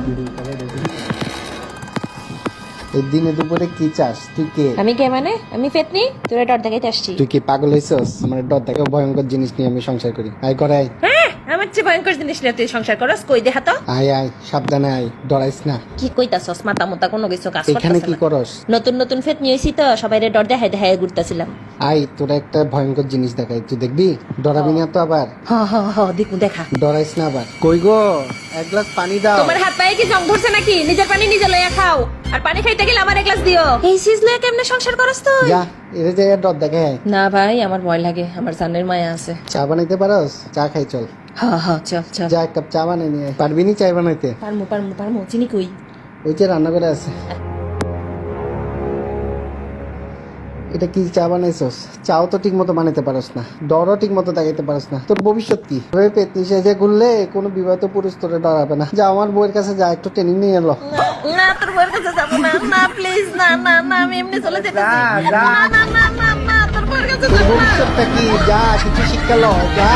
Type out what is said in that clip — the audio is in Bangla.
এই দিনে দুপুরে কি চাস? তুই কে? আমি কে মানে? আমি ফেতনি, তোরা ডর দেখাইতে আসছি। তুই কি পাগল হইছস? আমার ডর থেকে ভয়ঙ্কর জিনিস নিয়ে আমি সংসার করি। আয় করে আয়। হ্যাঁ, আমার চেয়ে ভয়ঙ্কর জিনিস নিয়ে তুই সংসার করস, কই দেখা তো। আয় আয়, সাবধানে আয়, ডরাইস না। কি কইতাছস? মাথা মোতা কোনো কিছু কাজ এখানে করতেছ কি না। করস? নতুন নতুন ফেতনি হইছি তো সবাইরে ডর দেখাই দেখাই ঘুরতাছিলাম। আয়, তোরা একটা ভয়ঙ্কর জিনিস দেখাই, তুই দেখবি? ডরাবি না তো আবার? হ হ হ, দেখু দেখা। ডরাইস না আবার। কই গো, এক গ্লাস পানি দাও। তোমার হাত পায়ে কি জং ধরছে নাকি? নিজের পানি নিজে লইয়া খাও, আর পানি খাইতে গেলে আমার এক গ্লাস দিও। এই সিজ লইয়া কেমনে সংসার করস তুই? যা, এরে যে ডর দেখে আয়। না ভাই, আমার ভয় লাগে, আমার জানের মায়া আছে। চা বানাইতে পারস? চা খাই চল। হ হ, চল চল। যা, এক কাপ চা বানাই নিয়ে আয়। পারবি নি চা বানাইতে? পারমু পারমু পারমু, চিনি কই? ওই যে রান্না করে আছে। এটা কি চা বানাইছস? চাও তো ঠিক মতো বানাইতে পারস না, ডরও ঠিক মতো দেখাইতে পারস না। তোর ভবিষ্যৎ কি? তবে পেতনি সেজে ঘুরলে কোনো বিবাহিত পুরুষ তোরে ডরাবে না। যা, আমার বউয়ের কাছে যা, একটু ট্রেনিং নিয়ে এলো। না, তোর বউয়ের কাছে যাবো না। না প্লিজ, না না না, আমি এমনি চলে যেতে চাই। যা, যা। না না না না না, তোর বউয়ের কাছে তোর যাবো না। ভবিষ্যৎটা কি? যা, কিছু শিক্ষা লো, যা।